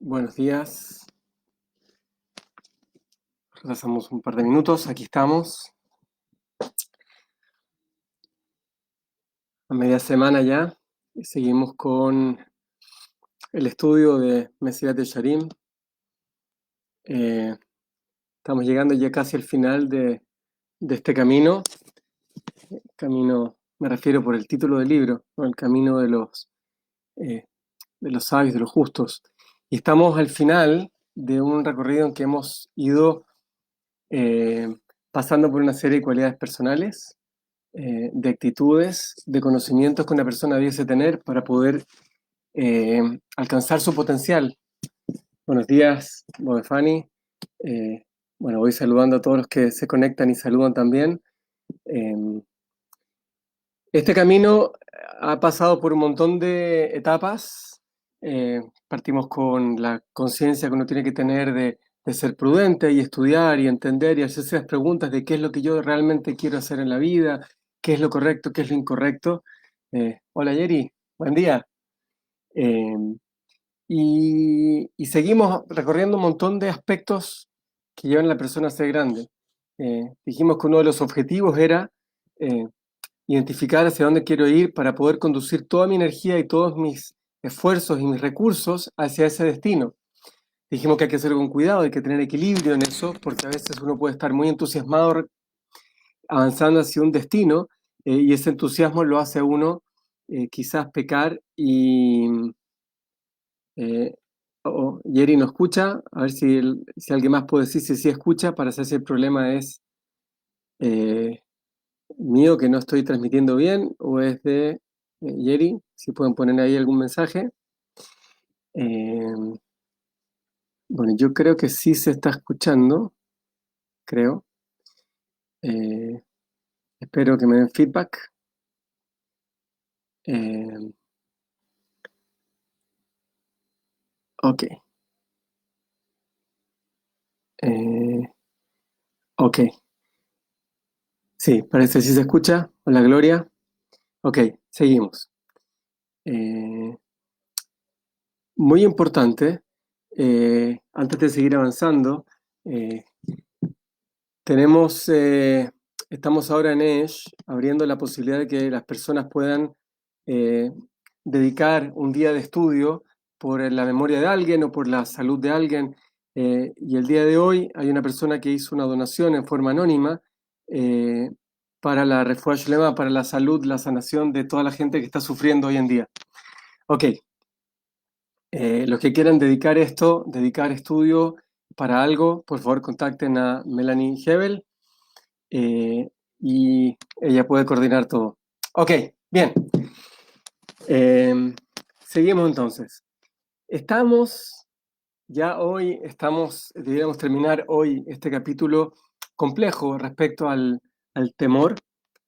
Buenos días. Retrasamos un par de minutos. Aquí estamos. A media semana ya. Y seguimos con el estudio de Mesilat Yesharim. Estamos llegando ya casi al final de este camino. Camino, me refiero por el título del libro, ¿no? El camino de los sabios, de los justos. Y estamos al final de un recorrido en que hemos ido pasando por una serie de cualidades personales, de actitudes, de conocimientos que una persona debiese tener para poder alcanzar su potencial. Buenos días, Bobefani. Bueno, voy saludando a todos los que se conectan y saludan también. Este camino ha pasado por un montón de etapas. Partimos con la conciencia que uno tiene que tener de ser prudente y estudiar y entender y hacerse las preguntas de qué es lo que yo realmente quiero hacer en la vida, qué es lo correcto, qué es lo incorrecto. Hola Yeri, buen día. Eh, y seguimos recorriendo un montón de aspectos que llevan a la persona a ser grande. Dijimos que uno de los objetivos era identificar hacia dónde quiero ir para poder conducir toda mi energía y todos mis esfuerzos y mis recursos hacia ese destino. Dijimos que hay que hacerlo con cuidado, hay que tener equilibrio en eso, porque a veces uno puede estar muy entusiasmado avanzando hacia un destino y ese entusiasmo lo hace a uno quizás pecar y... Jerry no escucha, a ver si alguien más puede decir si sí escucha para saber si el problema es eh, mío que no estoy transmitiendo bien o es de Jerry, si pueden poner ahí algún mensaje. Eh, bueno, yo creo que sí se está escuchando, creo. Eh, Espero que me den feedback. Eh, ok. Eh, ok. Sí, parece que sí se escucha. Hola Gloria. Ok, seguimos. Eh, Muy importante, antes de seguir avanzando, eh, tenemos, estamos ahora en ESH abriendo la posibilidad de que las personas puedan eh, dedicar un día de estudio por la memoria de alguien o por la salud de alguien. Y el día de hoy hay una persona que hizo una donación en forma anónima para la Refuah Shlema, para la salud, la sanación de toda la gente que está sufriendo hoy en día. Ok. Los que quieran dedicar estudio para algo, por favor contacten a Melanie Hebel y ella puede coordinar todo. Ok, bien. Seguimos entonces. Deberíamos terminar hoy este capítulo complejo respecto al temor.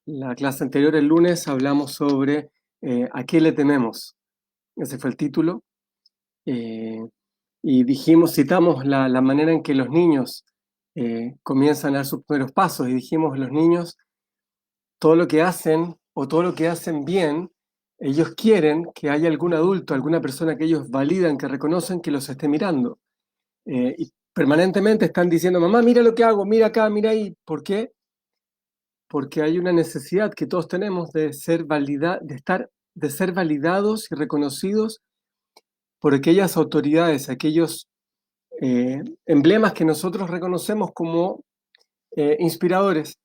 La clase anterior, el lunes, hablamos sobre a qué le tememos. Ese fue el título. Eh, y citamos la manera en que los niños comienzan a dar sus primeros pasos y dijimos, los niños, todo lo que hacen o todo lo que hacen bien, ellos quieren que haya algún adulto, alguna persona que ellos validan, que reconocen que los esté mirando. Y permanentemente están diciendo, mamá, mira lo que hago, mira acá, mira ahí. ¿Por qué? Porque hay una necesidad que todos tenemos de ser validados y reconocidos por aquellas autoridades, aquellos emblemas que nosotros reconocemos como inspiradores.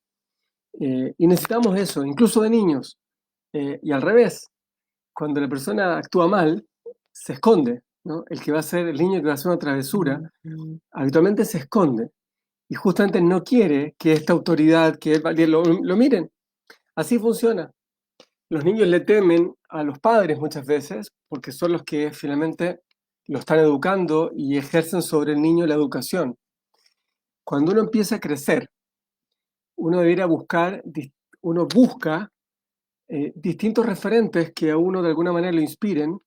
Y necesitamos eso, incluso de niños. Y al revés, cuando la persona actúa mal, se esconde, ¿no? El niño que va a hacer una travesura, habitualmente se esconde. Y justamente no quiere que esta autoridad, que él lo miren. Así funciona. Los niños le temen a los padres muchas veces porque son los que finalmente lo están educando y ejercen sobre el niño la educación. Cuando uno empieza a crecer, uno debería uno busca distintos referentes que a uno de alguna manera lo inspiren,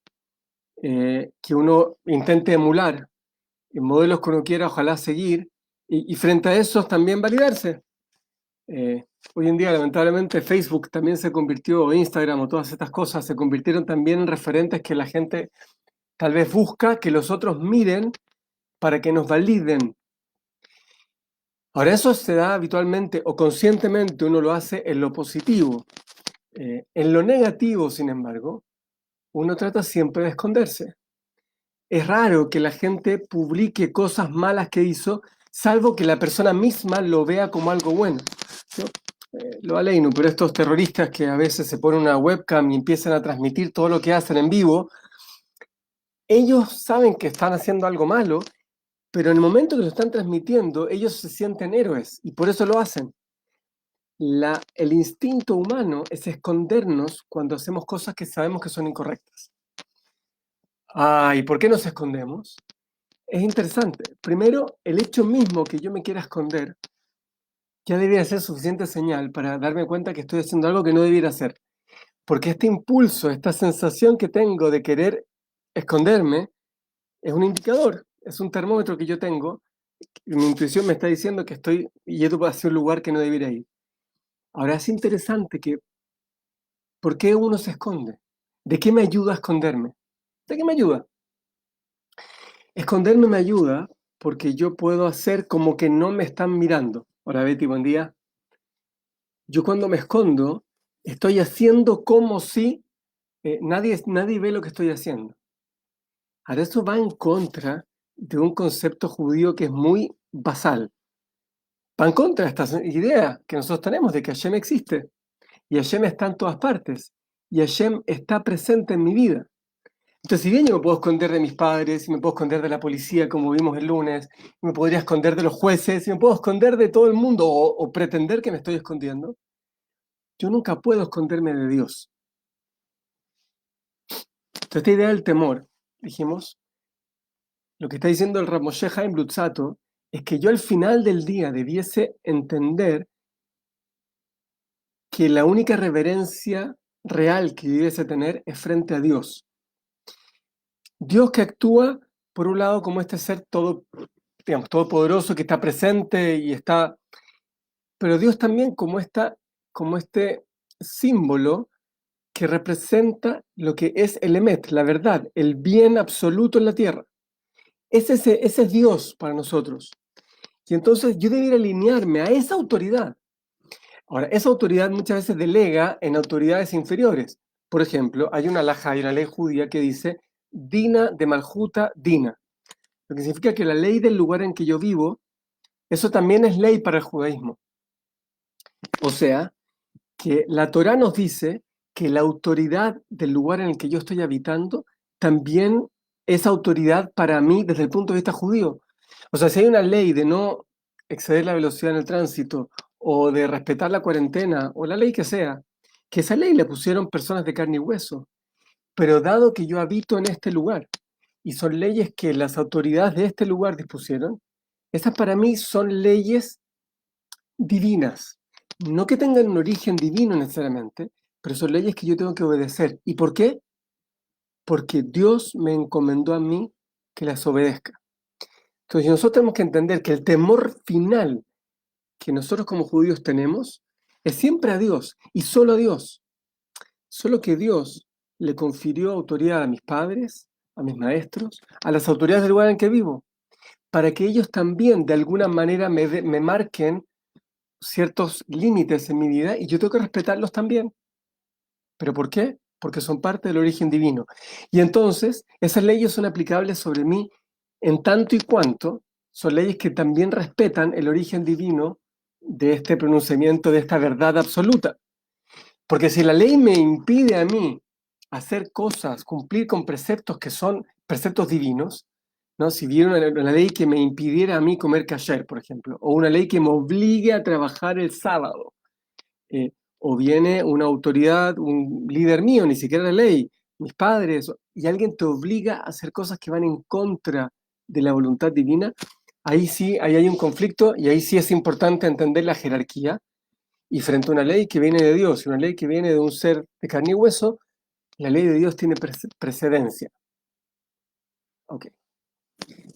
que uno intente emular, en modelos que uno quiera ojalá seguir, y frente a esos también validarse. Hoy en día, lamentablemente, Facebook también se convirtió, o Instagram o todas estas cosas, se convirtieron también en referentes que la gente Tal vez busca que los otros miren para que nos validen. Ahora, eso se da habitualmente o conscientemente, uno lo hace en lo positivo. En lo negativo, sin embargo, uno trata siempre de esconderse. Es raro que la gente publique cosas malas que hizo, salvo que la persona misma lo vea como algo bueno, ¿no? Lo aleino, pero estos terroristas que a veces se ponen una webcam y empiezan a transmitir todo lo que hacen en vivo, ellos saben que están haciendo algo malo, pero en el momento que lo están transmitiendo, ellos se sienten héroes y por eso lo hacen. El instinto humano es escondernos cuando hacemos cosas que sabemos que son incorrectas. ¿Y por qué nos escondemos? Es interesante. Primero, el hecho mismo que yo me quiera esconder ya debería ser suficiente señal para darme cuenta que estoy haciendo algo que no debiera hacer. Porque este impulso, esta sensación que tengo de querer esconderme, es un indicador, es un termómetro que yo tengo. Mi intuición me está diciendo que estoy yendo hacia un lugar que no debiera ir. Ahora es interesante que, ¿por qué uno se esconde? ¿De qué me ayuda a esconderme? ¿De qué me ayuda? Esconderme me ayuda porque yo puedo hacer como que no me están mirando. Hola Betty, buen día. Yo cuando me escondo, estoy haciendo como si nadie ve lo que estoy haciendo. Ahora, eso va en contra de un concepto judío que es muy basal. Va en contra de esta idea que nosotros tenemos de que Hashem existe. Y Hashem está en todas partes. Y Hashem está presente en mi vida. Entonces, si bien yo me puedo esconder de mis padres, y me puedo esconder de la policía, como vimos el lunes, y me podría esconder de los jueces, y me puedo esconder de todo el mundo, o pretender que me estoy escondiendo, yo nunca puedo esconderme de Dios. Entonces, esta idea del temor, dijimos, lo que está diciendo el Rav Moshe Chaim Luzzatto es que yo al final del día debiese entender que la única reverencia real que debiese tener es frente a Dios. Dios que actúa, por un lado, como este ser todo, digamos, todopoderoso que está presente y está, pero Dios también como este símbolo que representa lo que es el Emet, la verdad, el bien absoluto en la tierra. Ese es Dios para nosotros. Y entonces yo debería alinearme a esa autoridad. Ahora, esa autoridad muchas veces delega en autoridades inferiores. Por ejemplo, hay una halajá, hay una ley judía que dice Dina de Maljuta Dina, lo que significa que la ley del lugar en que yo vivo, eso también es ley para el judaísmo. O sea, que la Torá nos dice que la autoridad del lugar en el que yo estoy habitando también es autoridad para mí desde el punto de vista judío. O sea, si hay una ley de no exceder la velocidad en el tránsito o de respetar la cuarentena o la ley que esa ley le pusieron personas de carne y hueso. Pero dado que yo habito en este lugar y son leyes que las autoridades de este lugar dispusieron, esas para mí son leyes divinas. No que tengan un origen divino necesariamente, pero son leyes que yo tengo que obedecer. ¿Y por qué? Porque Dios me encomendó a mí que las obedezca. Entonces nosotros tenemos que entender que el temor final que nosotros como judíos tenemos es siempre a Dios y solo a Dios. Solo que Dios le confirió autoridad a mis padres, a mis maestros, a las autoridades del lugar en que vivo, para que ellos también de alguna manera me marquen ciertos límites en mi vida y yo tengo que respetarlos también. ¿Pero por qué? Porque son parte del origen divino. Y entonces esas leyes son aplicables sobre mí en tanto y cuanto son leyes que también respetan el origen divino de este pronunciamiento, de esta verdad absoluta. Porque si la ley me impide a mí hacer cosas, cumplir con preceptos que son preceptos divinos, ¿no? Si viene una ley que me impidiera a mí comer kasher, por ejemplo, o una ley que me obligue a trabajar el sábado, o viene una autoridad, un líder mío, ni siquiera la ley, mis padres, y alguien te obliga a hacer cosas que van en contra de la voluntad divina, ahí sí, ahí hay un conflicto y ahí sí es importante entender la jerarquía. Y frente a una ley que viene de Dios y una ley que viene de un ser de carne y hueso, la ley de Dios tiene precedencia. Ok.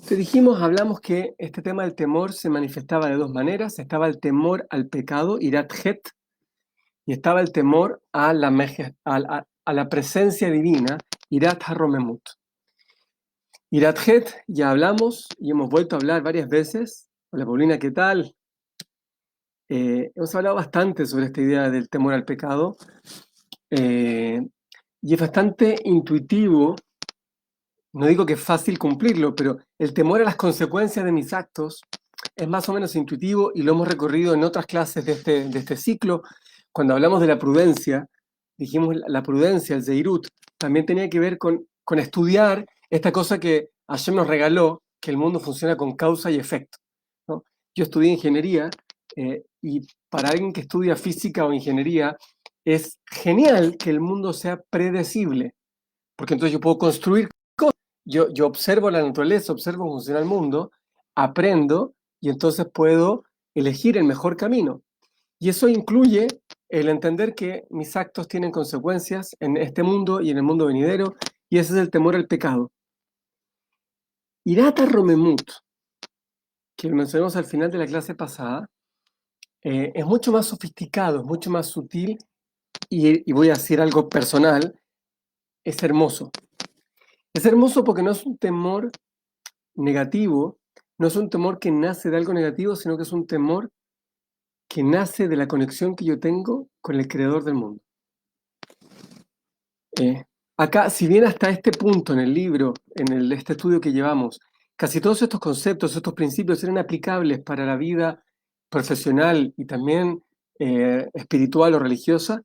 Te dijimos, hablamos que este tema del temor se manifestaba de dos maneras. Estaba el temor al pecado, irat het, y estaba el temor a la presencia divina, irat haromemut. Irat-Het, ya hablamos y hemos vuelto a hablar varias veces. Hola Paulina, ¿qué tal? Hemos hablado bastante sobre esta idea del temor al pecado y es bastante intuitivo. No digo que es fácil cumplirlo, pero el temor a las consecuencias de mis actos es más o menos intuitivo y lo hemos recorrido en otras clases de este ciclo. Cuando hablamos de la prudencia, dijimos la prudencia, el Zeirut, también tenía que ver con estudiar esta cosa que Hashem nos regaló, que el mundo funciona con causa y efecto, ¿no? Yo estudié ingeniería y para alguien que estudia física o ingeniería es genial que el mundo sea predecible, porque entonces yo puedo construir. Yo observo la naturaleza, observo cómo funciona el mundo, aprendo y entonces puedo elegir el mejor camino. Y eso incluye el entender que mis actos tienen consecuencias en este mundo y en el mundo venidero, y ese es el temor al pecado. Irata Romemut, que lo mencionamos al final de la clase pasada, es mucho más sofisticado, es mucho más sutil y voy a decir algo personal, es hermoso. Es hermoso porque no es un temor negativo, no es un temor que nace de algo negativo, sino que es un temor que nace de la conexión que yo tengo con el creador del mundo. Acá, si bien hasta este punto en el libro, en este estudio que llevamos, casi todos estos conceptos, estos principios eran aplicables para la vida profesional y también espiritual o religiosa,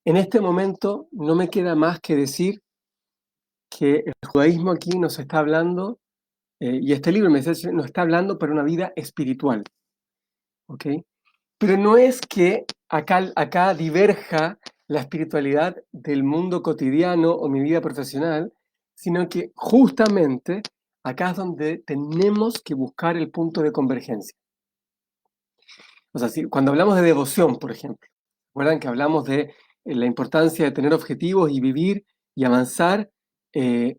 en este momento no me queda más que decir que el judaísmo aquí nos está hablando, y este libro nos está hablando para una vida espiritual. ¿Ok? Pero no es que acá diverja la espiritualidad del mundo cotidiano o mi vida profesional, sino que justamente acá es donde tenemos que buscar el punto de convergencia. O sea, cuando hablamos de devoción, por ejemplo, recuerdan que hablamos de la importancia de tener objetivos y vivir y avanzar eh,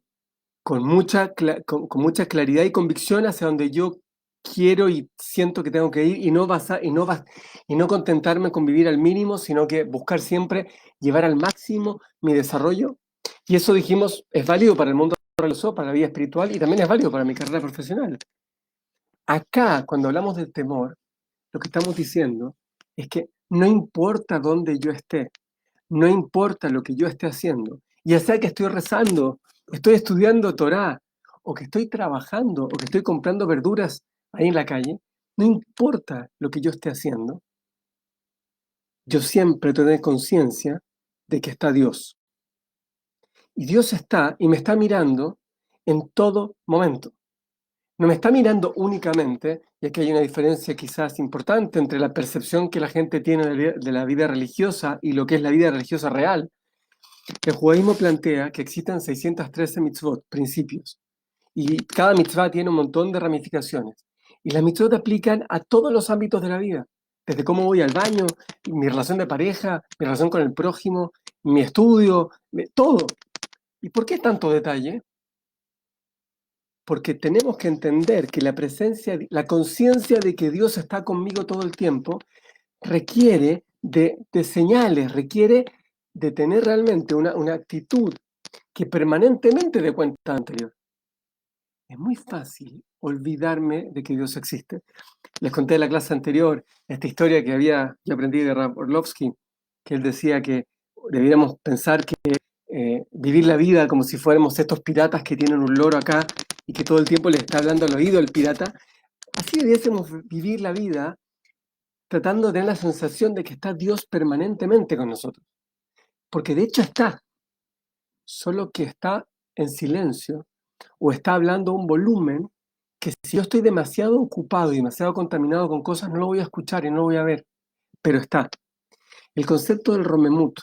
con mucha claridad y convicción hacia donde yo quiero y siento que tengo que ir y no contentarme con vivir al mínimo, sino que buscar siempre llevar al máximo mi desarrollo. Y eso dijimos es válido para el mundo religioso, para la vida espiritual y también es válido para mi carrera profesional. Acá, cuando hablamos del temor, lo que estamos diciendo es que no importa dónde yo esté, no importa lo que yo esté haciendo, ya sea que estoy rezando, estoy estudiando Torá, o que estoy trabajando, o que estoy comprando verduras ahí en la calle, no importa lo que yo esté haciendo, yo siempre tendré conciencia de que está Dios. Y Dios está y me está mirando en todo momento. No me está mirando únicamente, y aquí hay una diferencia quizás importante entre la percepción que la gente tiene de la vida religiosa y lo que es la vida religiosa real. El judaísmo plantea que existen 613 mitzvot, principios, y cada mitzvah tiene un montón de ramificaciones. Y las mitzvot aplican a todos los ámbitos de la vida, desde cómo voy al baño, mi relación de pareja, mi relación con el prójimo, mi estudio, todo. ¿Y por qué tanto detalle? Porque tenemos que entender que la presencia, la conciencia de que Dios está conmigo todo el tiempo, requiere de señales, requiere de tener realmente una actitud que permanentemente dé cuenta anterior. Es muy fácil olvidarme de que Dios existe. Les conté en la clase anterior esta historia que yo aprendí de Rav Orlovsky, que él decía que debiéramos pensar que vivir la vida como si fuéramos estos piratas que tienen un loro acá y que todo el tiempo le está hablando al oído al pirata. Así debiésemos vivir la vida tratando de tener la sensación de que está Dios permanentemente con nosotros. Porque de hecho está, solo que está en silencio o está hablando a un volumen que si yo estoy demasiado ocupado y demasiado contaminado con cosas, no lo voy a escuchar y no lo voy a ver, pero está. El concepto del Romemut,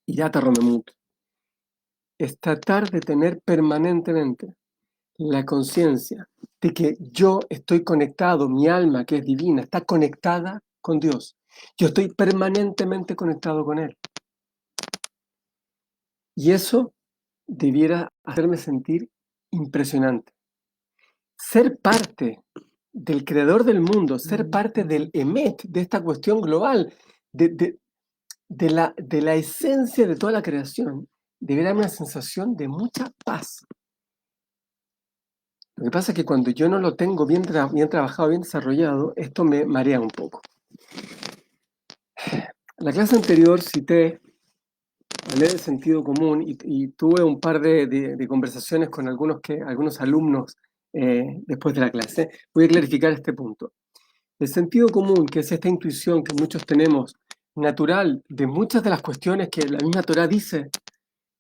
Irata Romemut, es tratar de tener permanentemente la conciencia de que yo estoy conectado, mi alma que es divina, está conectada con Dios. Yo estoy permanentemente conectado con Él. Y eso debiera hacerme sentir impresionante. Ser parte del creador del mundo, ser parte del emet, de esta cuestión global, de la esencia de toda la creación, debería darme una sensación de mucha paz, Lo que pasa es que cuando yo no lo tengo bien trabajado, bien desarrollado, esto me marea un poco. En la clase anterior hablé del sentido común y tuve un par de conversaciones con algunos alumnos después de la clase. Voy a clarificar este punto. El sentido común, que es esta intuición que muchos tenemos, natural, de muchas de las cuestiones que la misma Torá dice,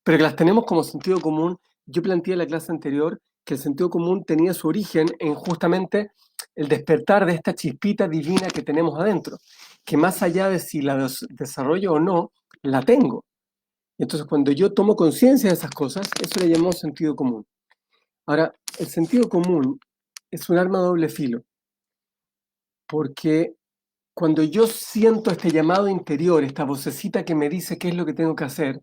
pero que las tenemos como sentido común. Yo planteé en la clase anterior que el sentido común tenía su origen en justamente el despertar de esta chispita divina que tenemos adentro, que más allá de si la desarrollo o no, la tengo. Entonces, cuando yo tomo conciencia de esas cosas, eso le llamamos sentido común. Ahora, el sentido común es un arma de doble filo, porque cuando yo siento este llamado interior, esta vocecita que me dice qué es lo que tengo que hacer,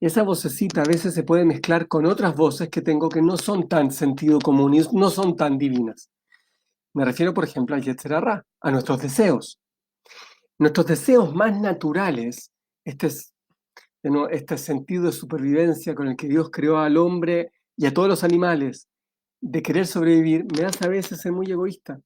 esa vocecita a veces se puede mezclar con otras voces que tengo que no son tan sentido común y no son tan divinas. Me refiero, por ejemplo, al Yetzer Hará, a nuestros deseos. Nuestros deseos más naturales, este sentido de supervivencia con el que Dios creó al hombre y a todos los animales, de querer sobrevivir, me hace a veces ser muy egoísta.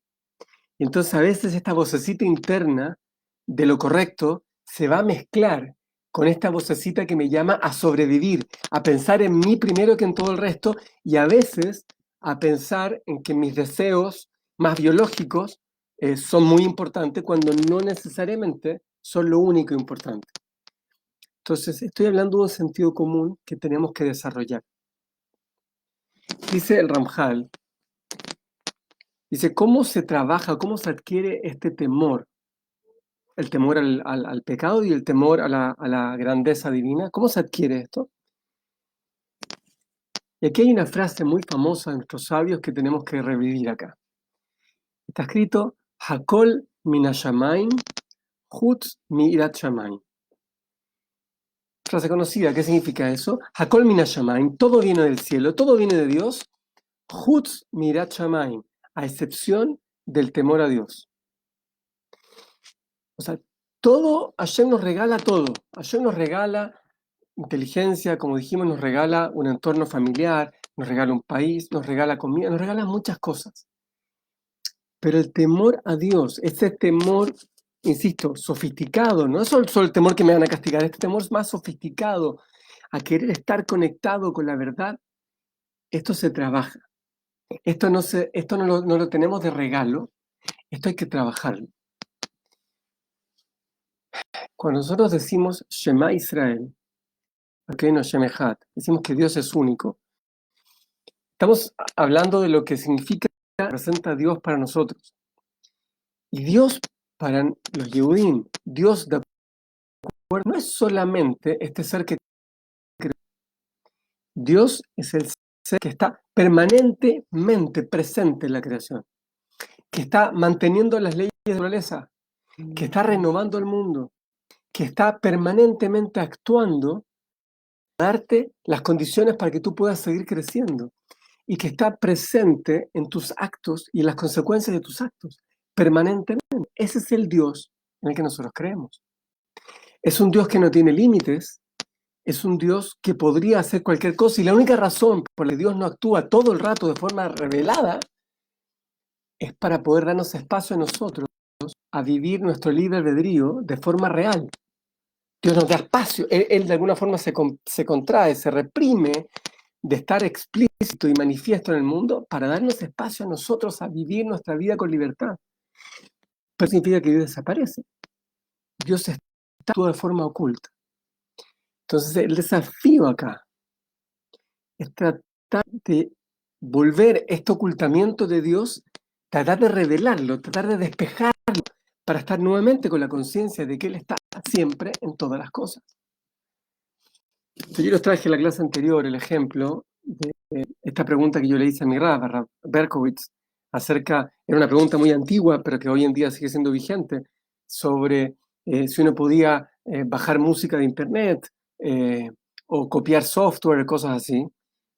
Y entonces a veces esta vocecita interna de lo correcto se va a mezclar con esta vocecita que me llama a sobrevivir, a pensar en mí primero que en todo el resto, y a veces a pensar en que mis deseos más biológicos son muy importantes cuando no necesariamente son lo único importante. Entonces, estoy hablando de un sentido común que tenemos que desarrollar. Dice el Ramjal, dice, ¿cómo se trabaja, cómo se adquiere este temor? El temor al pecado y el temor a la grandeza divina. ¿Cómo se adquiere esto? Y aquí hay una frase muy famosa de nuestros sabios que tenemos que revivir acá. Está escrito, Hakol minashamain, chutz mi'irat shamayim. Frase conocida, ¿qué significa eso? Hakol minashamain, todo viene del cielo, todo viene de Dios, chutz mi'irat shamayim, a excepción del temor a Dios. O sea, Hashem nos regala todo. Hashem nos regala inteligencia, como dijimos, nos regala un entorno familiar, nos regala un país, nos regala comida, nos regala muchas cosas. Pero el temor a Dios, ese temor, insisto, sofisticado, no es solo el temor que me van a castigar, este temor es más sofisticado, a querer estar conectado con la verdad, esto se trabaja. Esto no lo tenemos de regalo, esto hay que trabajarlo. Cuando nosotros decimos Shema Israel, no Shem Echad, decimos que Dios es único, estamos hablando de lo que significa, representa a Dios para nosotros. Y Dios para los Yehudim, Dios de acuerdo, no es solamente este ser que creó. Dios es el ser que está permanentemente presente en la creación, que está manteniendo las leyes de la naturaleza, que está renovando el mundo, que está permanentemente actuando para darte las condiciones para que tú puedas seguir creciendo y que está presente en tus actos y en las consecuencias de tus actos, permanentemente. Ese es el Dios en el que nosotros creemos. Es un Dios que no tiene límites, es un Dios que podría hacer cualquier cosa y la única razón por la que Dios no actúa todo el rato de forma revelada es para poder darnos espacio a nosotros a vivir nuestro libre albedrío de forma real. Dios nos da espacio, Él de alguna forma se contrae, se reprime de estar explícito y manifiesto en el mundo para darnos espacio a nosotros a vivir nuestra vida con libertad. Pero significa que Dios desaparece. Dios actúa de forma oculta. Entonces el desafío acá es tratar de volver este ocultamiento de Dios, tratar de revelarlo, tratar de despejarlo para estar nuevamente con la conciencia de que Él está siempre en todas las cosas. Yo les traje en la clase anterior el ejemplo de esta pregunta que yo le hice a mi Rav Berkowitz, era una pregunta muy antigua, pero que hoy en día sigue siendo vigente, sobre si uno podía bajar música de internet o copiar software, cosas así.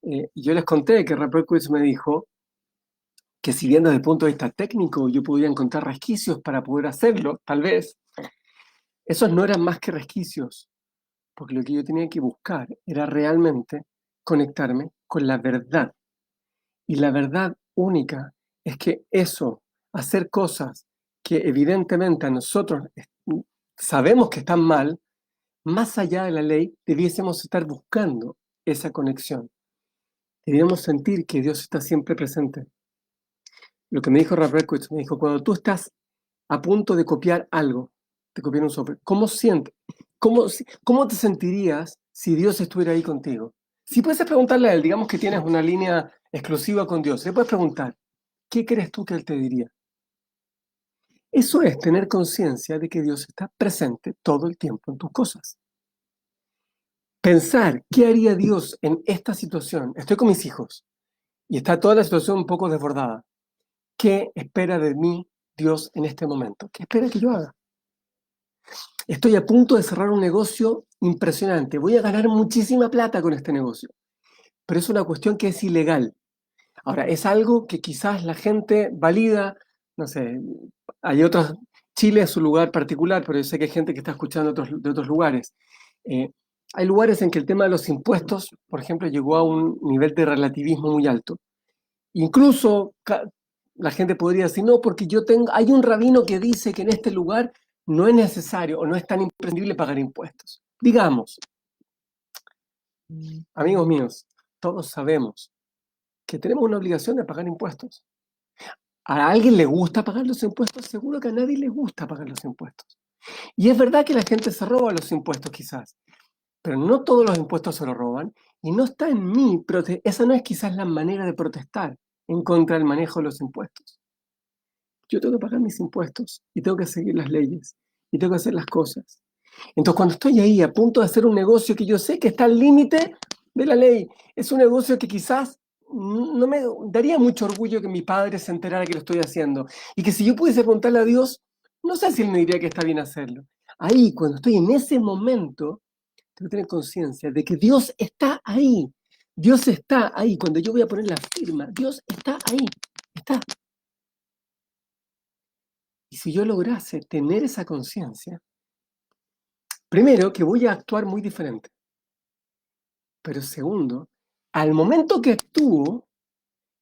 Y yo les conté que Rav Berkowitz me dijo que si bien desde el punto de vista técnico yo podía encontrar resquicios para poder hacerlo, tal vez, esos no eran más que resquicios, porque lo que yo tenía que buscar era realmente conectarme con la verdad. Y la verdad única es que eso, hacer cosas que evidentemente a nosotros sabemos que están mal, más allá de la ley, debiésemos estar buscando esa conexión. Debiéramos sentir que Dios está siempre presente. Lo que me dijo Ralph Redquist, me dijo, cuando tú estás a punto de copiar algo, de copiar un software, ¿cómo sientes? ¿Cómo te sentirías si Dios estuviera ahí contigo? Si puedes preguntarle a Él, digamos que tienes una línea exclusiva con Dios, le puedes preguntar, ¿qué crees tú que Él te diría? Eso es tener conciencia de que Dios está presente todo el tiempo en tus cosas. Pensar, ¿qué haría Dios en esta situación? Estoy con mis hijos y está toda la situación un poco desbordada. ¿Qué espera de mí Dios en este momento? ¿Qué espera que yo haga? Estoy a punto de cerrar un negocio impresionante. Voy a ganar muchísima plata con este negocio. Pero es una cuestión que es ilegal. Ahora, es algo que quizás la gente valida, no sé, hay otros, Chile es su lugar particular, pero yo sé que hay gente que está escuchando de otros lugares. Hay lugares en que el tema de los impuestos, por ejemplo, llegó a un nivel de relativismo muy alto. Incluso la gente podría decir, no, porque hay un rabino que dice que en este lugar no es necesario o no es tan imprescindible pagar impuestos. Digamos, amigos míos, todos sabemos que tenemos una obligación de pagar impuestos. ¿A alguien le gusta pagar los impuestos? Seguro que a nadie le gusta pagar los impuestos. Y es verdad que la gente se roba los impuestos quizás, pero no todos los impuestos se los roban y no está en mí, esa no es quizás la manera de protestar en contra del manejo de los impuestos. Yo tengo que pagar mis impuestos y tengo que seguir las leyes y tengo que hacer las cosas. Entonces, cuando estoy ahí a punto de hacer un negocio que yo sé que está al límite de la ley, es un negocio que quizás no me daría mucho orgullo que mi padre se enterara que lo estoy haciendo y que si yo pudiese preguntarle a Dios, no sé si él me diría que está bien hacerlo. Ahí, cuando estoy en ese momento, tengo que tener conciencia de que Dios está ahí. Dios está ahí. Cuando yo voy a poner la firma, Dios está ahí. Está. Y si yo lograse tener esa conciencia, primero que voy a actuar muy diferente. Pero segundo, al momento que actúo,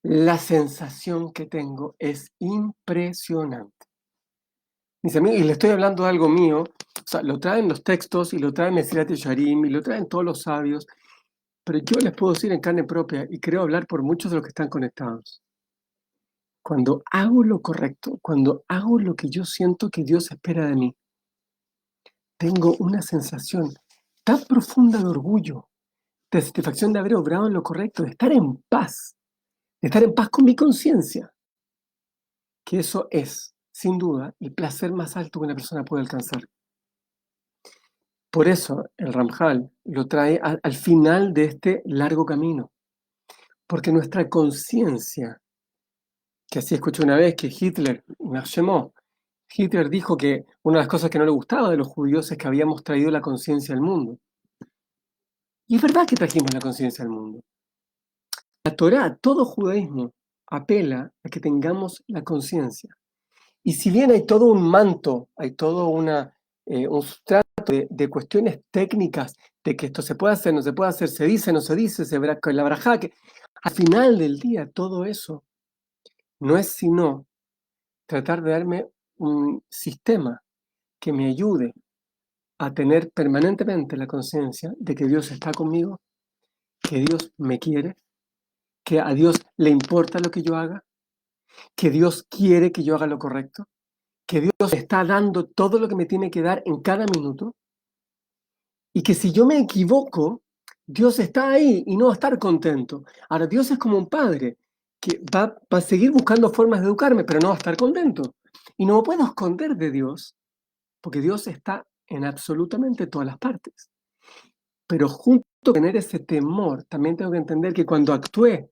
la sensación que tengo es impresionante. Mis amigos, y le estoy hablando de algo mío, o sea, lo traen los textos y lo traen Mesirat Yesharim y lo traen todos los sabios, pero yo les puedo decir en carne propia y creo hablar por muchos de los que están conectados. Cuando hago lo correcto, cuando hago lo que yo siento que Dios espera de mí, tengo una sensación tan profunda de orgullo, de satisfacción de haber obrado en lo correcto, de estar en paz con mi conciencia, que eso es, sin duda, el placer más alto que una persona puede alcanzar. Por eso el Ramjal lo trae al final de este largo camino, porque nuestra conciencia, que así escuché una vez que Hitler dijo que una de las cosas que no le gustaba de los judíos es que habíamos traído la conciencia al mundo. Y es verdad que trajimos la conciencia al mundo. La Torá, todo judaísmo, apela a que tengamos la conciencia. Y si bien hay todo un manto, hay todo un sustrato de cuestiones técnicas, de que esto se puede hacer, no se puede hacer, se dice, no se dice, se verá con la brajá, que al final del día todo eso no es sino tratar de darme un sistema que me ayude a tener permanentemente la conciencia de que Dios está conmigo, que Dios me quiere, que a Dios le importa lo que yo haga, que Dios quiere que yo haga lo correcto, que Dios está dando todo lo que me tiene que dar en cada minuto y que si yo me equivoco, Dios está ahí y no va a estar contento. Ahora, Dios es como un padre que va a seguir buscando formas de educarme, pero no va a estar contento. Y no me puedo esconder de Dios, porque Dios está en absolutamente todas las partes. Pero junto con tener ese temor, también tengo que entender que cuando actúe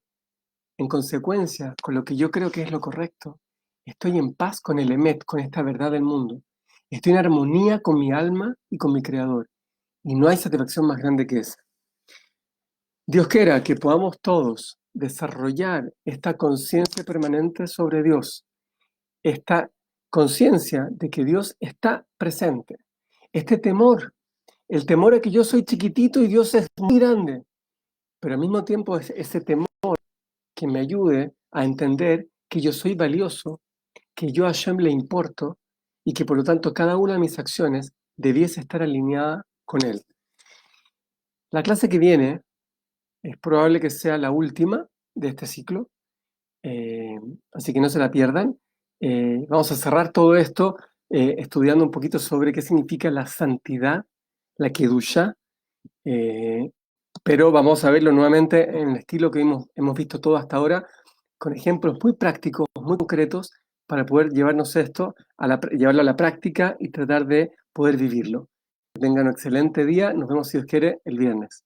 en consecuencia con lo que yo creo que es lo correcto, estoy en paz con el Emet, con esta verdad del mundo. Estoy en armonía con mi alma y con mi Creador. Y no hay satisfacción más grande que esa. Dios quiera que podamos todos desarrollar esta conciencia permanente sobre Dios, esta conciencia de que Dios está presente, este temor, el temor a que yo soy chiquitito y Dios es muy grande, pero al mismo tiempo es ese temor que me ayude a entender que yo soy valioso, que yo a Hashem le importo y que por lo tanto cada una de mis acciones debiese estar alineada con Él. La clase que viene es probable que sea la última de este ciclo, así que no se la pierdan. Vamos a cerrar todo esto estudiando un poquito sobre qué significa la santidad, la Kedusha, pero vamos a verlo nuevamente en el estilo que hemos visto todo hasta ahora, con ejemplos muy prácticos, muy concretos, para poder llevarnos esto, llevarlo a la práctica y tratar de poder vivirlo. Que tengan un excelente día. Nos vemos, si Dios quiere, el viernes.